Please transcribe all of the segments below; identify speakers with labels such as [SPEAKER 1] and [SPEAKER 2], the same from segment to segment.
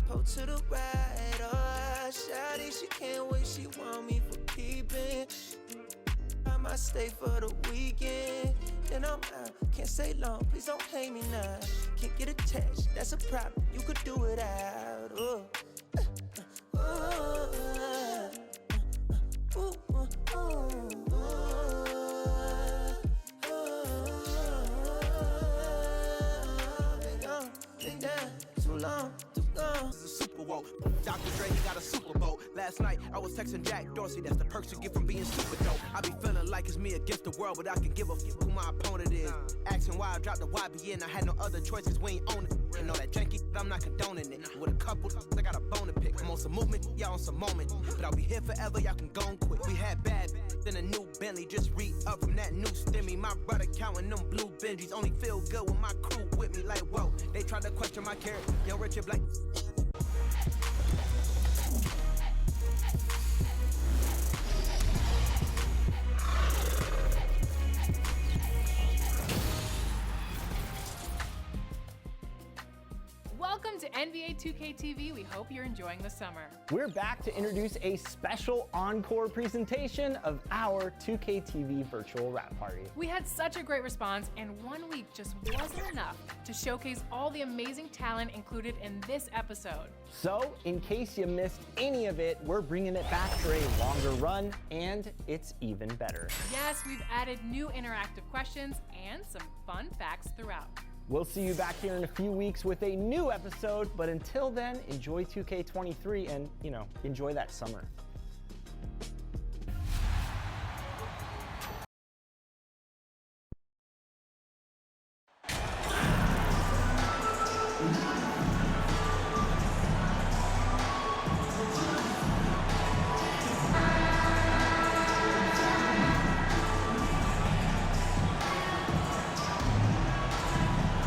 [SPEAKER 1] Pull to the right, oh, shawty, she can't wait, she want me for keeping. I might stay for the weekend, then I'm out, can't stay long, please don't hate me now. Can't get attached, that's a problem, you could do it out, oh. Been down too long, too gone.
[SPEAKER 2] This is a Super Bowl. Dr. Dre, he got a Super Bowl. Last night, I was texting Jack Dorsey. That's the perks you get from being super dope. I be feeling like it's me against the world, but I can give a fuck who my opponent is. Asking why I dropped the YBN, I had no other choices, we ain't own it. And all that janky, I'm not condoning it. With a couple, I got a bone to pick. I'm on some movement, y'all on some moment. But I'll be here forever, y'all can go and quit. We had bad, then a new Bentley, just re-up from that new stimmy. My brother counting them blue Benjis, only feel good with my crew with me. Like, whoa, they tried to question my character. Young Richard Blake.
[SPEAKER 3] Welcome to NBA 2K TV. We hope you're enjoying the summer.
[SPEAKER 4] We're back to introduce a special encore presentation of our 2K TV virtual wrap party.
[SPEAKER 3] We had such a great response, and 1 week just wasn't enough to showcase all the amazing talent included in this episode.
[SPEAKER 4] So, in case you missed any of it, we're bringing it back for a longer run, and it's even better.
[SPEAKER 3] Yes, we've added new interactive questions and some fun facts throughout.
[SPEAKER 4] We'll see you back here in a few weeks with a new episode, but until then, enjoy 2K23 and, enjoy that summer.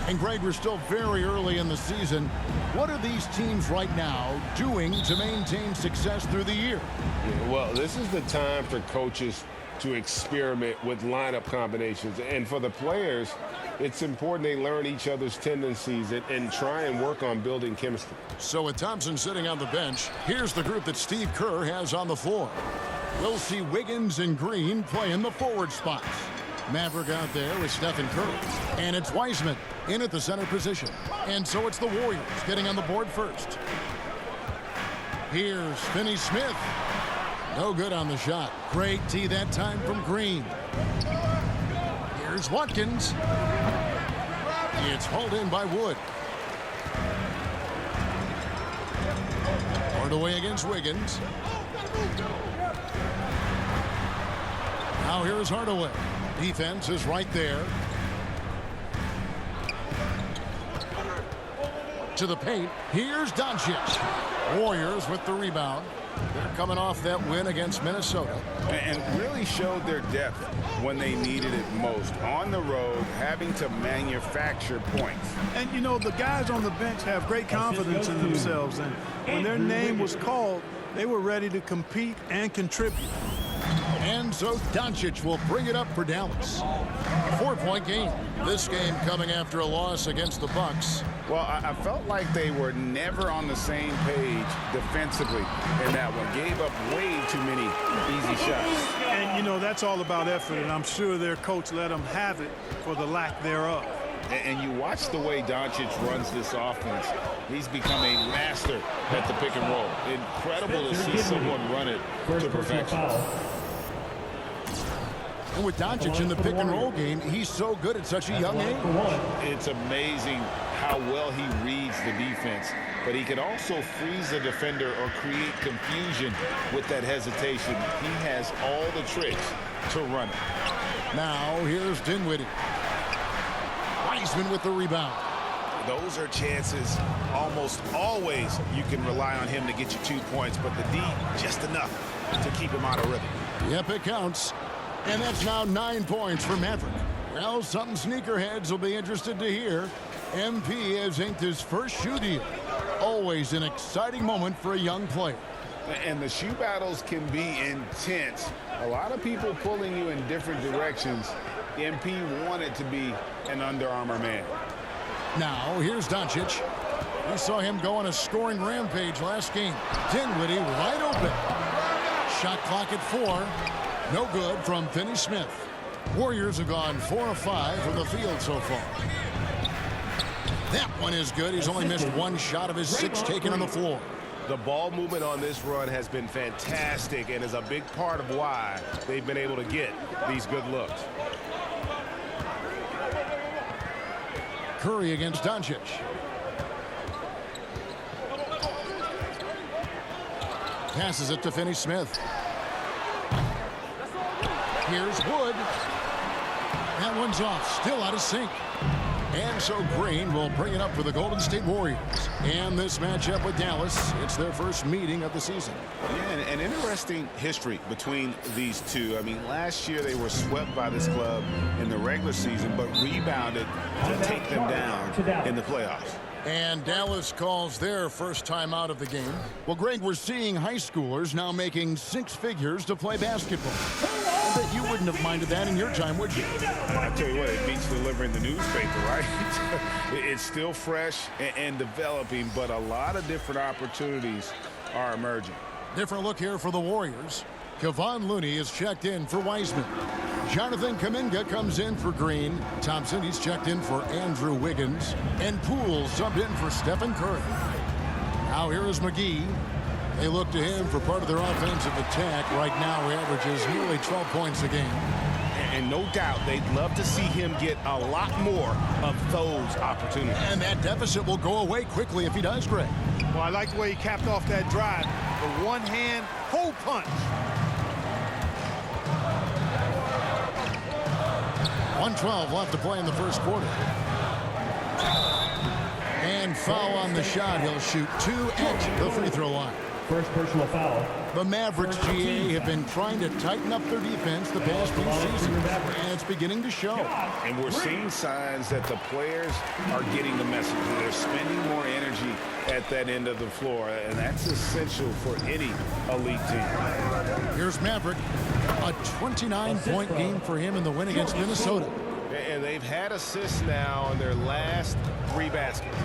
[SPEAKER 5] And Greg, we're still very early in the season. What are these teams right now doing to maintain success through the year?
[SPEAKER 6] Well, this is the time for coaches to experiment with lineup combinations. And for the players, it's important they learn each other's tendencies and try and work on building chemistry.
[SPEAKER 5] So with Thompson sitting on the bench, here's the group that Steve Kerr has on the floor. We'll see Wiggins and Green play in the forward spots. Maverick out there with Stephen Curry. And it's Wiseman in at the center position. And so it's the Warriors getting on the board first. Here's Finney Smith. No good on the shot. Great tee that time from Green. Here's Watkins. It's hauled in by Wood. Hardaway against Wiggins. Now here's Hardaway. Defense is right there. To the paint. Here's Doncic. Warriors with the rebound. They're coming off that win against Minnesota.
[SPEAKER 6] And really showed their depth when they needed it most. On the road, having to manufacture points.
[SPEAKER 7] And, the guys on the bench have great confidence in themselves. And when their name was called, they were ready to compete and contribute.
[SPEAKER 5] And so Doncic will bring it up for Dallas. A 4-point game. This game coming after a loss against the Bucks.
[SPEAKER 6] Well, I felt like they were never on the same page defensively in that one. Gave up way too many easy shots.
[SPEAKER 7] And, that's all about effort, and I'm sure their coach let them have it for the lack thereof.
[SPEAKER 6] And you watch the way Doncic runs this offense. He's become a master at the pick and roll. Incredible to see someone run it to perfection.
[SPEAKER 5] And with Doncic in the pick and roll game, he's so good at such a young age.
[SPEAKER 6] It's amazing how well he reads the defense, but he can also freeze the defender or create confusion with that hesitation. He has all the tricks to run it.
[SPEAKER 5] Now here's Dinwiddie. Wiseman with the rebound.
[SPEAKER 6] Those are chances almost always you can rely on him to get you 2 points, but the D just enough to keep him out of rhythm.
[SPEAKER 5] Yep, it counts. And that's now 9 points for Maverick. Well, something sneakerheads will be interested to hear. MP has inked his first shoe deal. Always an exciting moment for a young player.
[SPEAKER 6] And the shoe battles can be intense. A lot of people pulling you in different directions. MP wanted to be an Under Armour man.
[SPEAKER 5] Now, here's Doncic. We saw him go on a scoring rampage last game. Dinwiddie wide open. Shot clock at 4. No good from Finney Smith. Warriors have gone 4 of 5 from the field so far. That one is good. He's only missed one shot of his 6 taken on the floor.
[SPEAKER 8] The ball movement on this run has been fantastic and is a big part of why they've been able to get these good looks.
[SPEAKER 5] Curry against Doncic. Passes it to Finney Smith. Here's Wood. That one's off. Still out of sync. And so Green will bring it up for the Golden State Warriors. And this matchup with Dallas, it's their first meeting of the season.
[SPEAKER 6] Yeah, an interesting history between these two. I mean, last year they were swept by this club in the regular season, but rebounded to take them down in the playoffs.
[SPEAKER 5] And Dallas calls their first time out of the game. Well, Greg, we're seeing high schoolers now making 6 figures to play basketball. I bet you wouldn't have minded that in your time, would you?
[SPEAKER 6] I tell you what, it beats delivering the newspaper, right? It's still fresh and developing, but a lot of different opportunities are emerging.
[SPEAKER 5] Different look here for the Warriors. Kevon Looney is checked in for Wiseman. Jonathan Kuminga comes in for Green. Thompson, he's checked in for Andrew Wiggins. And Poole subbed in for Stephen Curry. Now here is McGee. They look to him for part of their offensive attack. Right now he averages nearly 12 points a game.
[SPEAKER 8] And no doubt they'd love to see him get a lot more of those opportunities.
[SPEAKER 5] And that deficit will go away quickly if he does, Greg.
[SPEAKER 7] Well, I like the way he capped off that drive. The one-hand hole punch.
[SPEAKER 5] 1:12 left to play in the first quarter. And foul on the shot. He'll shoot 2 at the free throw line.
[SPEAKER 9] First personal foul.
[SPEAKER 5] The Mavericks, GA, have been trying to tighten up their defense the past few seasons, and it's beginning to show.
[SPEAKER 6] And we're seeing signs that the players are getting the message. They're spending more energy at that end of the floor, and that's essential for any elite team.
[SPEAKER 5] Here's Maverick. A 29-point game for him in the win against Minnesota.
[SPEAKER 8] And they've had assists now on their last 3 baskets.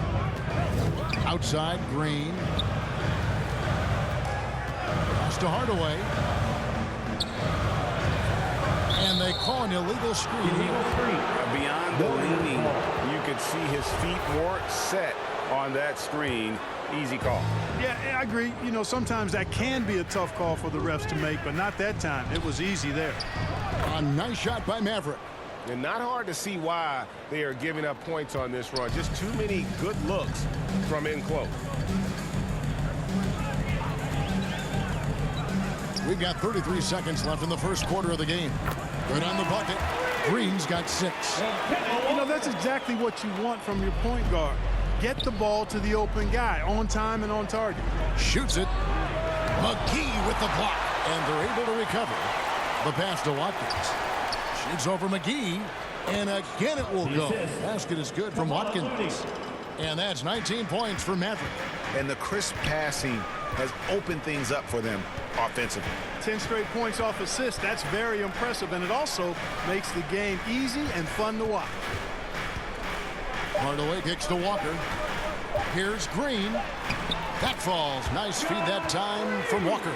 [SPEAKER 5] Outside, Green. Pass to Hardaway. And they call an illegal screen.
[SPEAKER 6] Beyond the leaning, you could see his feet more set on that screen. Easy call.
[SPEAKER 7] Yeah, I agree. You know, sometimes that can be a tough call for the refs to make, but not that time. It was easy there.
[SPEAKER 5] A nice shot by Maverick.
[SPEAKER 8] And not hard to see why they are giving up points on this run. Just too many good looks from in close.
[SPEAKER 5] We've got 33 seconds left in the first quarter of the game. Good on the bucket. Green's got 6.
[SPEAKER 7] You know, that's exactly what you want from your point guard. Get the ball to the open guy on time and on target.
[SPEAKER 5] Shoots it. McGee with the block. And they're able to recover. The pass to Watkins. Shoots over McGee. And again it will go. Basket is good from Watkins. And that's 19 points for Maverick.
[SPEAKER 6] And the crisp passing has opened things up for them offensively.
[SPEAKER 7] 10 straight points off assists. That's very impressive. And it also makes the game easy and fun to watch.
[SPEAKER 5] Hardaway kicks to Walker. Here's Green. That falls. Nice feed that time from Walker.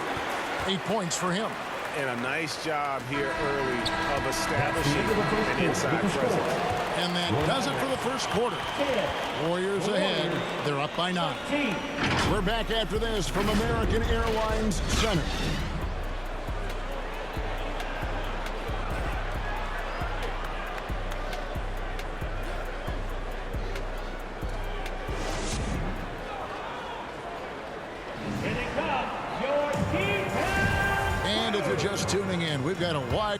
[SPEAKER 5] 8 points for him.
[SPEAKER 8] And a nice job here early of establishing an inside presence.
[SPEAKER 5] And that does it for the first quarter. Warriors ahead. They're up by 9. We're back after this from American Airlines Center. And if you're just tuning in, we've got a wide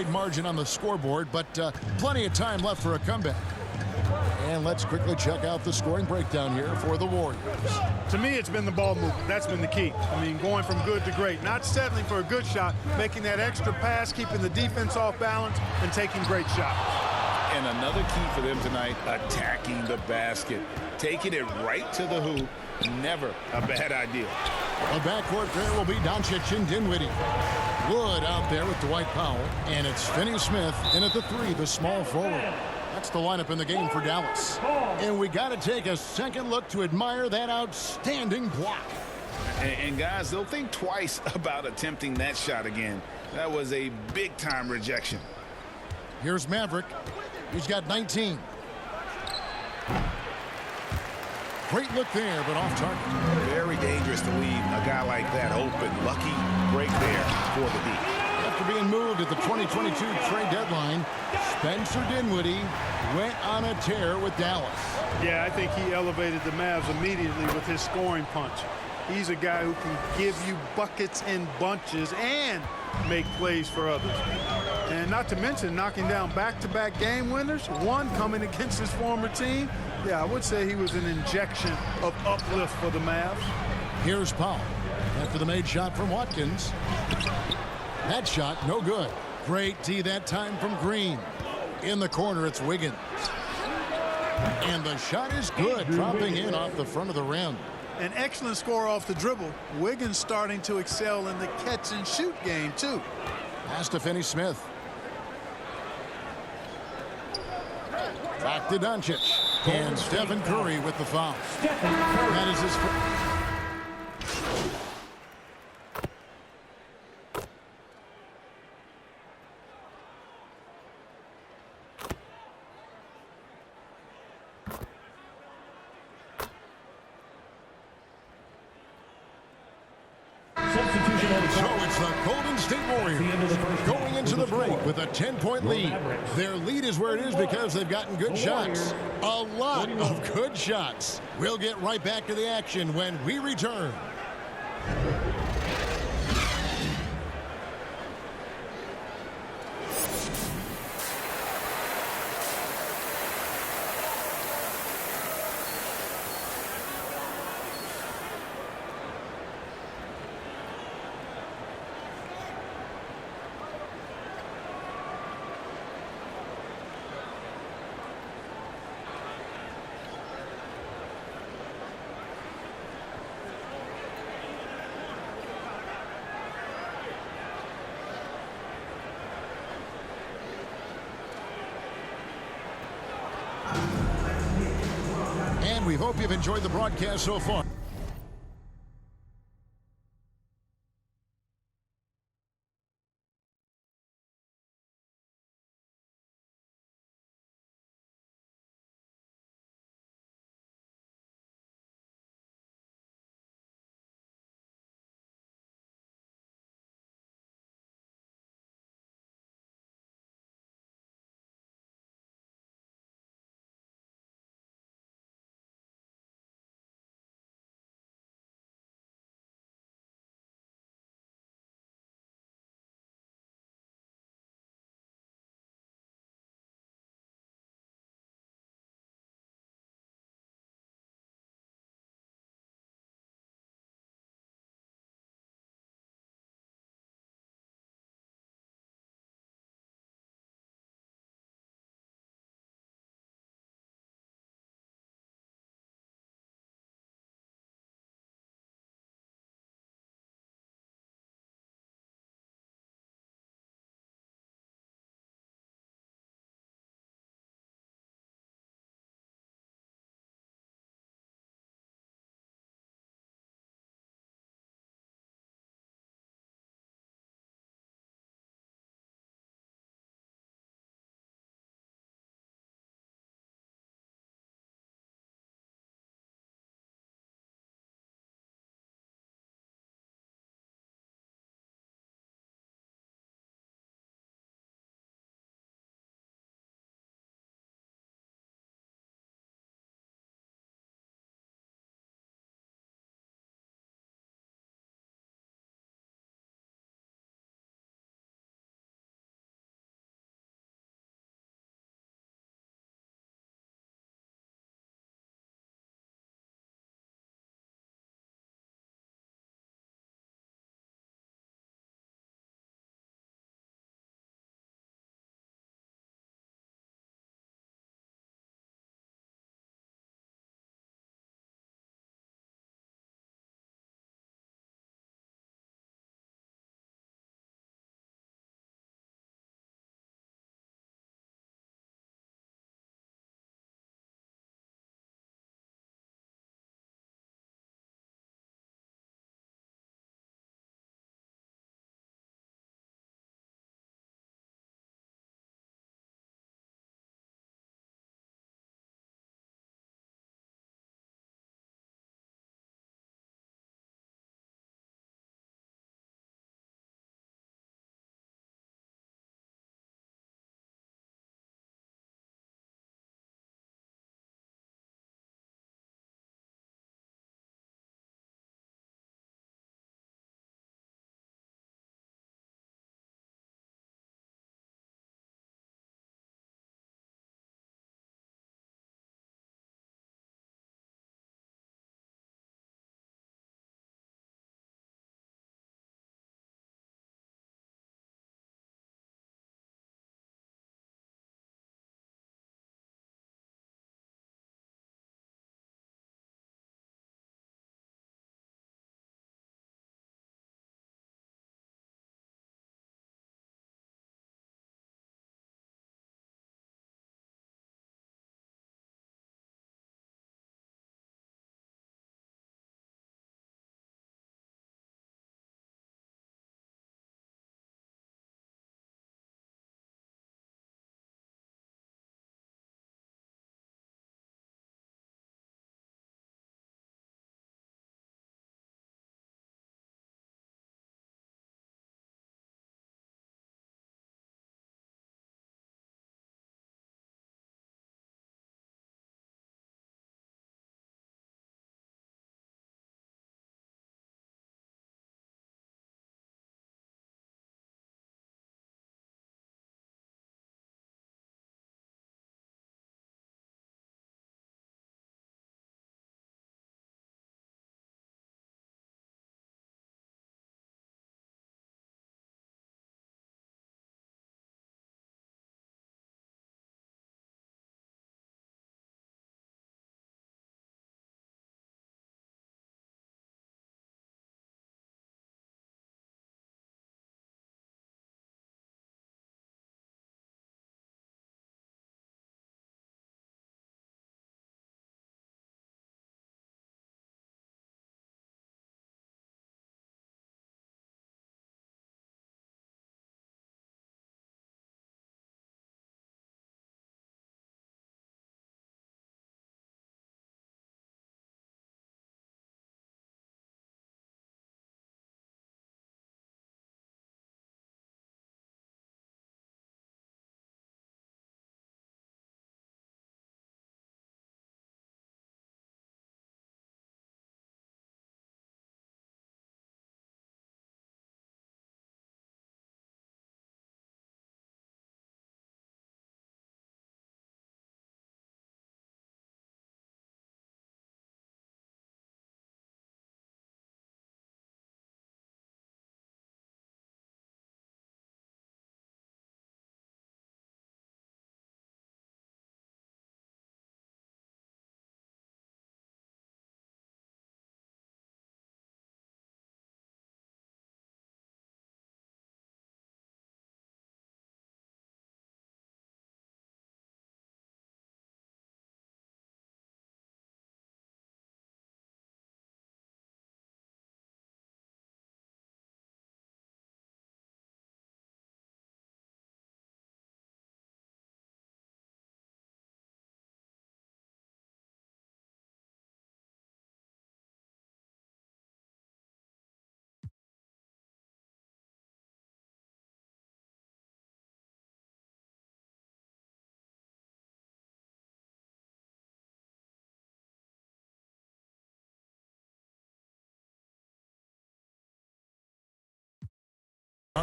[SPEAKER 5] Margin on the scoreboard, but plenty of time left for a comeback. And let's quickly check out the scoring breakdown here for the Warriors.
[SPEAKER 7] To me, it's been the ball movement. That's been the key. I mean, going from good to great. Not settling for a good shot, making that extra pass, keeping the defense off balance, and taking great shots.
[SPEAKER 6] And another key for them tonight, attacking the basket. Taking it right to the hoop, never a bad idea.
[SPEAKER 5] The backcourt there will be Doncic and Dinwiddie. Wood out there with Dwight Powell. And it's Finney Smith in at the 3, the small forward. That's the lineup in the game for Dallas. And we got to take a second look to admire that outstanding block.
[SPEAKER 6] And guys, they'll think twice about attempting that shot again. That was a big-time rejection.
[SPEAKER 5] Here's Maverick. He's got 19. Great look there, but off target.
[SPEAKER 6] Very dangerous to leave a guy like that open. Lucky break there for the D.
[SPEAKER 5] After being moved at the 2022 trade deadline, Spencer Dinwiddie went on a tear with Dallas.
[SPEAKER 7] Yeah, I think he elevated the Mavs immediately with his scoring punch. He's a guy who can give you buckets in bunches and make plays for others. And not to mention knocking down back-to-back game winners, one coming against his former team. Yeah, I would say he was an injection of uplift for the Mavs.
[SPEAKER 5] Here's Powell after the made shot from Watkins. That shot, no good. Great D that time from Green. In the corner, it's Wiggins. And the shot is good, dropping in off the front of the rim.
[SPEAKER 7] An excellent score off the dribble. Wiggins starting to excel in the catch-and-shoot game, too.
[SPEAKER 5] Pass to Finney Smith. Back to Doncic. And Stephen Curry with the foul. That is his first. So it's the Golden State Warriors going into the break with a 10-point lead. Their lead is where it is because they've gotten good shots. A lot of good shots. We'll get right back to the action when we return. And we hope you've enjoyed the broadcast so far.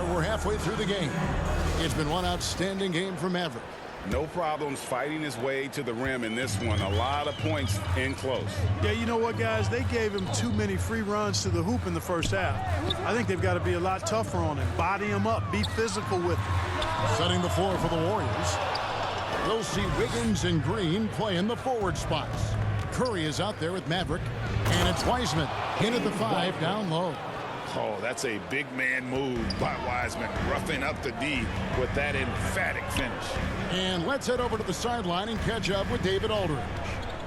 [SPEAKER 5] We're halfway through the game. It's been one outstanding game for Maverick.
[SPEAKER 6] No problems fighting his way to the rim in this one. A lot of points in close.
[SPEAKER 7] Yeah, you know what, guys? They gave him too many free runs to the hoop in the first half. I think they've got to be a lot tougher on him. Body him up. Be physical with him.
[SPEAKER 5] Setting the floor for the Warriors. We'll see Wiggins and Green play in the forward spots. Curry is out there with Maverick. And it's Wiseman in at the 5 down low.
[SPEAKER 6] Oh, that's a big man move by Wiseman, roughing up the D with that emphatic finish.
[SPEAKER 5] And let's head over to the sideline and catch up with David Aldridge.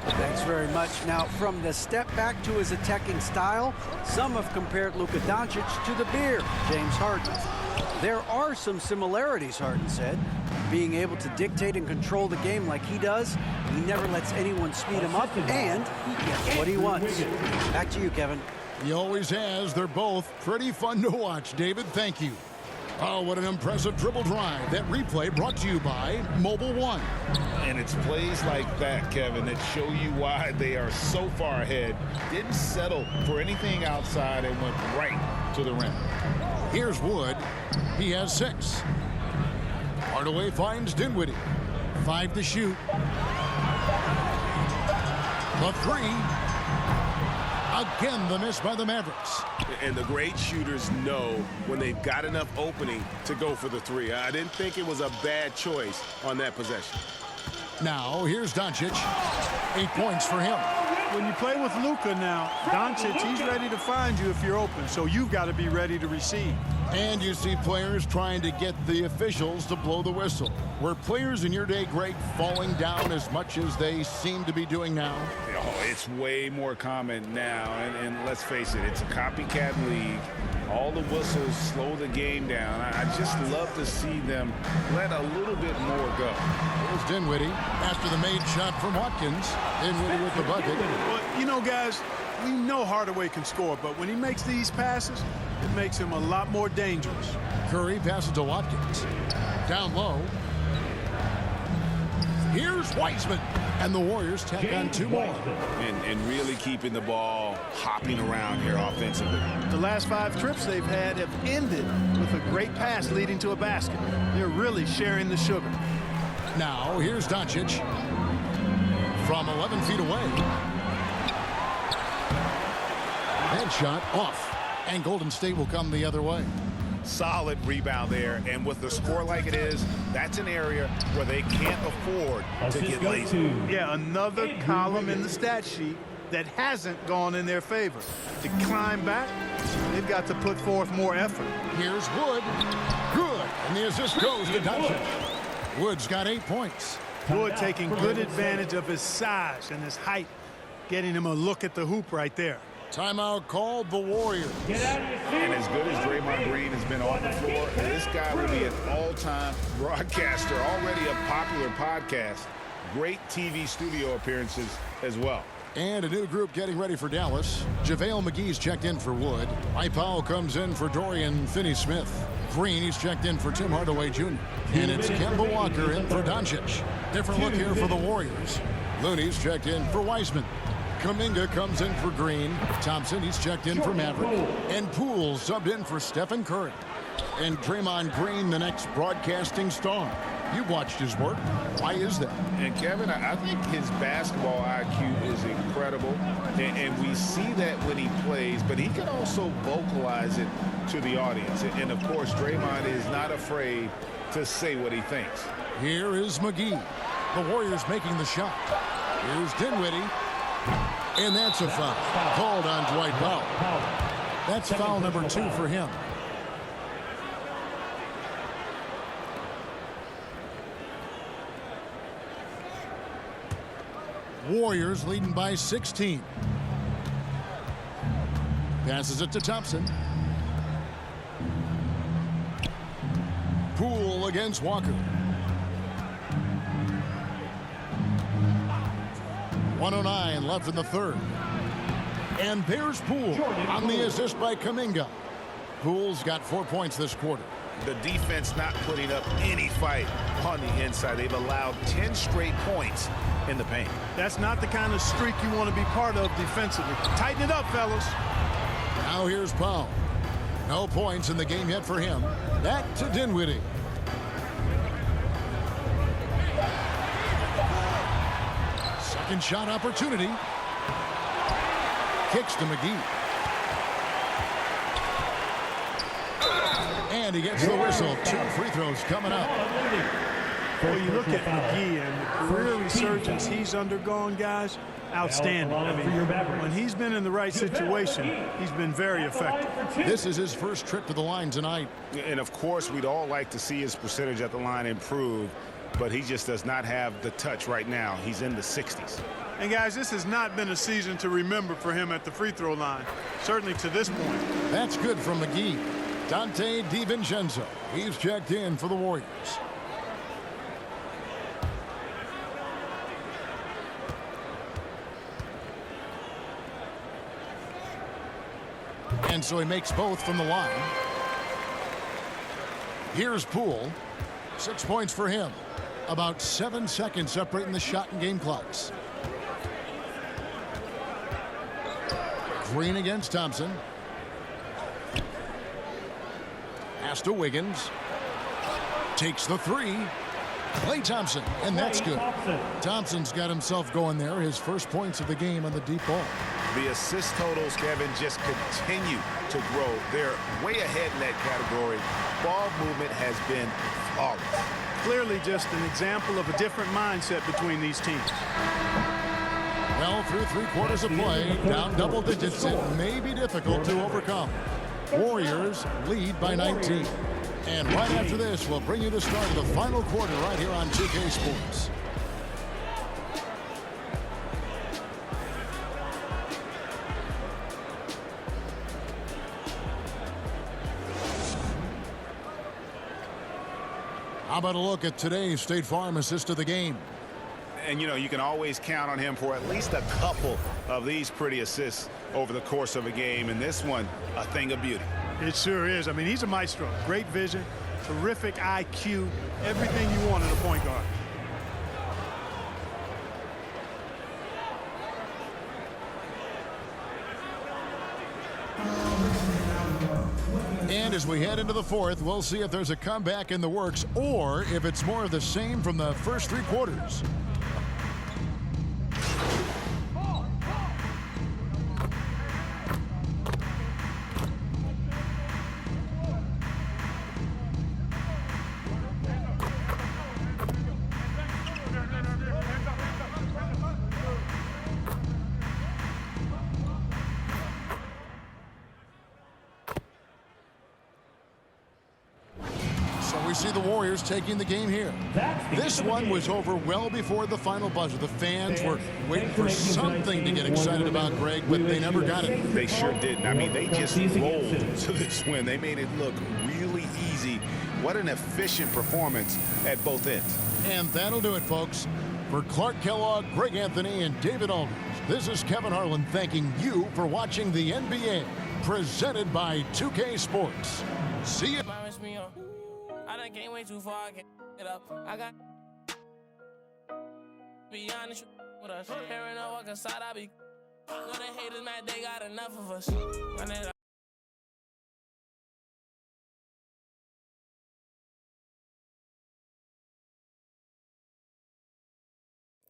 [SPEAKER 9] Thanks very much. Now, from the step back to his attacking style, some have compared Luka Doncic to the bear, James Harden. There are some similarities, Harden said. Being able to dictate and control the game like he does, he never lets anyone speed him up, and he gets what he wants. Back to you, Kevin.
[SPEAKER 5] He always has. They're both pretty fun to watch. David, thank you. Oh, what an impressive dribble drive. That replay brought to you by Mobile One.
[SPEAKER 6] And it's plays like that, Kevin, that show you why they are so far ahead. Didn't settle for anything outside and went right to the rim.
[SPEAKER 5] Here's Wood. He has 6. Hardaway finds Dinwiddie. 5 to shoot. The 3. Again, the miss by the Mavericks.
[SPEAKER 8] And the great shooters know when they've got enough opening to go for the 3. I didn't think it was a bad choice on that possession.
[SPEAKER 5] Now, here's Doncic. 8 points for him.
[SPEAKER 7] When you play with Luka now, Doncic, he's ready to find you if you're open, so you've got to be ready to receive.
[SPEAKER 5] And you see players trying to get the officials to blow the whistle. Were players in your day great falling down as much as they seem to be doing now?
[SPEAKER 6] Oh, it's way more common now, and let's face it, it's a copycat league. All the whistles slow the game down. I just love to see them let a little bit more go.
[SPEAKER 5] Here's Dinwiddie after the made shot from Watkins. Dinwiddie with the bucket.
[SPEAKER 7] Well, you know, guys, we know Hardaway can score, but when he makes these passes, it makes him a lot more dangerous.
[SPEAKER 5] Curry passes to Watkins. Down low. Here's Wiseman. And the Warriors tack on 2 more.
[SPEAKER 6] And really keeping the ball hopping around here offensively.
[SPEAKER 7] The last 5 trips they've had have ended with a great pass leading to a basket. They're really sharing the sugar.
[SPEAKER 5] Now, here's Doncic from 11 feet away. Head shot off. And Golden State will come the other way.
[SPEAKER 6] Solid rebound there, and with the score like it is, that's an area where they can't afford to get lazy.
[SPEAKER 7] Yeah, another column in the stat sheet that hasn't gone in their favor. To climb back, they've got to put forth more effort.
[SPEAKER 5] Here's Wood. Good. And the assist goes to Doncic. Wood's got 8 points.
[SPEAKER 7] Wood taking good advantage of his size and his height, getting him a look at the hoop right there.
[SPEAKER 5] Timeout called the Warriors.
[SPEAKER 6] And as good as Draymond Green has been on the floor, this guy will be an all-time broadcaster, already a popular podcast. Great TV studio appearances as well.
[SPEAKER 5] And a new group getting ready for Dallas. JaVale McGee's checked in for Wood. Mike Powell comes in for Dorian Finney-Smith. Green, he's checked in for Tim Hardaway Jr. And it's Kemba Walker in for Doncic. Different look here for the Warriors. Looney's checked in for Wiseman. Kuminga comes in for Green. Thompson, he's checked in for Maverick. And Poole subbed in for Stephen Curry. And Draymond Green, the next broadcasting star. You've watched his work. Why is that?
[SPEAKER 6] And Kevin, I think his basketball IQ is incredible. And we see that when he plays, but he can also vocalize it to the audience. And of course, Draymond is not afraid to say what he thinks.
[SPEAKER 5] Here is McGee. The Warriors making the shot. Here's Dinwiddie. And that's a foul called on Dwight Powell. That's foul number 2 for him. Warriors leading by 16. Passes it to Thompson. Poole against Walker. 1:09 left in the third. And there's Poole on the assist by Kuminga. Poole's got 4 points this quarter.
[SPEAKER 6] The defense not putting up any fight on the inside. They've allowed 10 straight points in the paint.
[SPEAKER 7] That's not the kind of streak you want to be part of defensively. Tighten it up, fellas.
[SPEAKER 5] Now here's Powell. No points in the game yet for him. Back to Dinwiddie. Second shot opportunity. Kicks to McGee. And he gets the whistle. 2 free throws coming up.
[SPEAKER 7] Well, you look at McGee and the career resurgence he's undergone, guys, outstanding. I mean, when he's been in the right situation, he's been very effective.
[SPEAKER 5] This is his first trip to the line tonight.
[SPEAKER 8] And, of course, we'd all like to see his percentage at the line improve, but he just does not have the touch right now. He's in the 60s.
[SPEAKER 7] And, guys, this has not been a season to remember for him at the free throw line, certainly to this point.
[SPEAKER 5] That's good from McGee. Dante DiVincenzo. He's checked in for the Warriors. And so he makes both from the line. Here's Poole. 6 points for him. About 7 seconds separating the shot and game clocks. Green against Thompson. Pass to Wiggins. Takes the 3. Klay Thompson, and that's good. Thompson's got himself going there. His first points of the game on the deep ball.
[SPEAKER 8] The assist totals, Kevin, just continue to grow. They're way ahead in that category. Ball movement has been flawless.
[SPEAKER 7] Clearly just an example of a different mindset between these teams.
[SPEAKER 5] Well, through 3 quarters of play, down double digits, it may be difficult to overcome. Warriors lead by 19. And right after this, we'll bring you the start of the final quarter right here on 2K Sports. How about a look at today's State Farm assist of the game?
[SPEAKER 8] And, you know, you can always count on him for at least a couple of these pretty assists over the course of a game. And this one, a thing of beauty.
[SPEAKER 7] It sure is. I mean, he's a maestro. Great vision, terrific IQ, everything you want in a point guard.
[SPEAKER 5] And as we head into the fourth, we'll see if there's a comeback in the works or if it's more of the same from the first 3 quarters. We see the Warriors taking the game here. This one was over well before the final buzzer. The fans were waiting for something to get excited about, Greg, but they never got it.
[SPEAKER 8] They sure didn't. I mean, they just rolled to this win. They made it look really easy. What an efficient performance at both ends.
[SPEAKER 5] And that'll do it, folks. For Clark Kellogg, Greg Anthony, and David Aldridge, this is Kevin Harlan thanking you for watching the NBA, presented by 2K Sports. See you.
[SPEAKER 10] I can't wait too far, I can't get up. I got be honest with us. Hearing no walk inside, I be know the haters mad, they got enough of us. Run it up.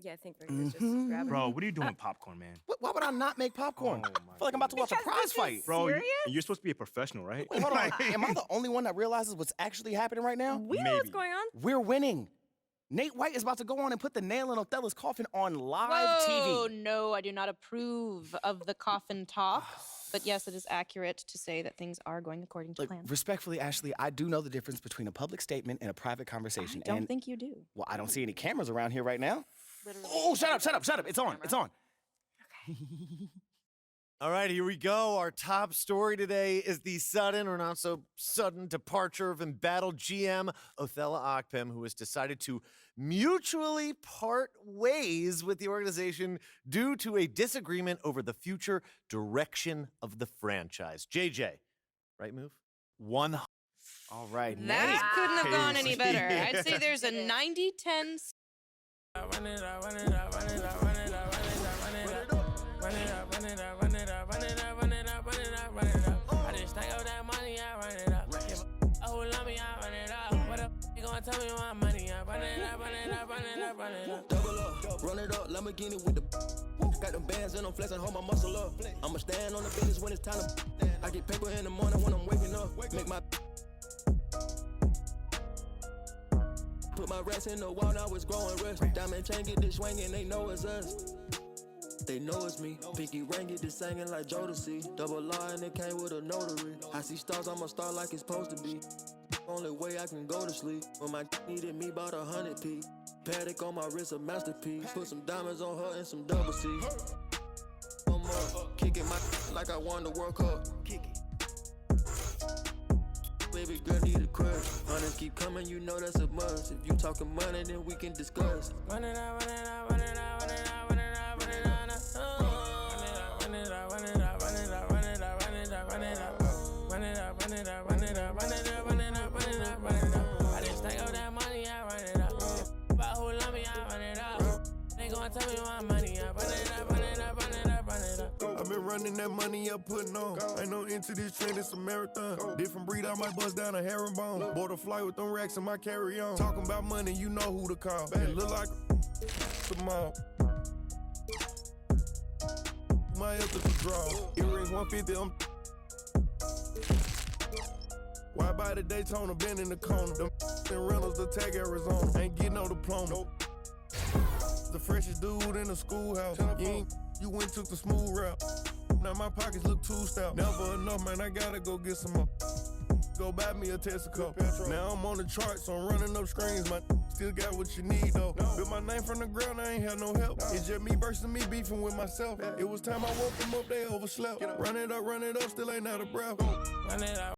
[SPEAKER 11] Yeah, I think we're gonna just grab it.
[SPEAKER 12] Bro, what are you doing with popcorn, man?
[SPEAKER 13] Why would I not make popcorn? I feel like I'm about to watch a prize fight.
[SPEAKER 12] Bro, you're supposed to be a professional, right?
[SPEAKER 13] Wait, hold on. Am I the only one that realizes what's actually happening right now?
[SPEAKER 11] We know what's going on.
[SPEAKER 13] We're winning. Nate White is about to go on and put the nail in Othello's coffin on live
[SPEAKER 11] Whoa,
[SPEAKER 13] TV.
[SPEAKER 11] No, I do not approve of the coffin talk. But yes, it is accurate to say that things are going according to plan.
[SPEAKER 13] Respectfully, Ashley, I do know the difference between a public statement and a private conversation.
[SPEAKER 11] I don't think you do.
[SPEAKER 13] Well, I don't see any cameras around here right now.
[SPEAKER 11] Literally.
[SPEAKER 13] Oh, shut up. It's on. It's on.
[SPEAKER 11] Okay.
[SPEAKER 14] All right, here we go. Our top story today is the sudden or not so sudden departure of embattled GM Othello Akpem, who has decided to mutually part ways with the organization due to a disagreement over the future direction of the franchise. JJ, right move?
[SPEAKER 13] All right.
[SPEAKER 11] That couldn't have gone any better. I'd say there's a 90-10.
[SPEAKER 10] Run it up, run it up, run it up, run it up, run it up, run it up, run it up, run it up, run it up, run it up, run it up, run it up, run it up. just stack up that money, I run it up. Give a who love me, I run it up. What up? You gonna tell me my money? I run it up, run it up, run it up, run it up.
[SPEAKER 1] Double up, run it up, Lamborghini with the. Got them bands and I'm flexing, hold my muscle up. I'ma stand on the business when it's time to. I get paper in the morning when I'm waking up. Make my. Put my rest in the wall, now it's growing rust. Diamond chain get this swinging, they know it's us. They know it's me. Pinky ring get this singing like Jodeci. Double R and it came with a notary. I see stars, I'm a star like it's supposed to be. Only way I can go to sleep. When my needed me, bought 100p. Paddock on my wrist, a masterpiece. Put some diamonds on her and some double C. One more, kicking my like I won the World Cup. Kick it. Baby girl need a crush. Hunters keep coming, you know that's a must. If you talking money, then we can discuss.
[SPEAKER 10] Run it up, run it up, run it up, run it up, run it up, run it up, run it up, run it up, run it up, run it up, run it up, run it up, run it up, run it up, run it up, run it up, run it up, run it up, run it up, run it up. I just stack up that money, I run it up. But who love me, I run it up. They gon' tell me my money, I run it up, run it up, run it up, run it up.
[SPEAKER 15] I've been running that money up, putting on. Ain't no into this trend, it's a marathon. Different breed, I might bust down a herringbone. Bought a flight with them racks in my carry-on. Talking about money, you know who to call. It look like tomorrow. My ethical draw. Earrings 150, I'm. Why by the Daytona, been in the corner. Them and rentals, the tag Arizona. Ain't getting no diploma. The freshest dude in the schoolhouse. You went took the smooth route. Now my pockets look too stout. Never enough, man, I gotta go get some more. Go buy me a Texaco. Now I'm on the charts, so I'm running up screens. My still got what you need though. Built my name from the ground, I ain't had no help. It's just me versus me beefing with myself. It was time I woke them up, they overslept. Run it up, still ain't out of breath.
[SPEAKER 10] Run it up.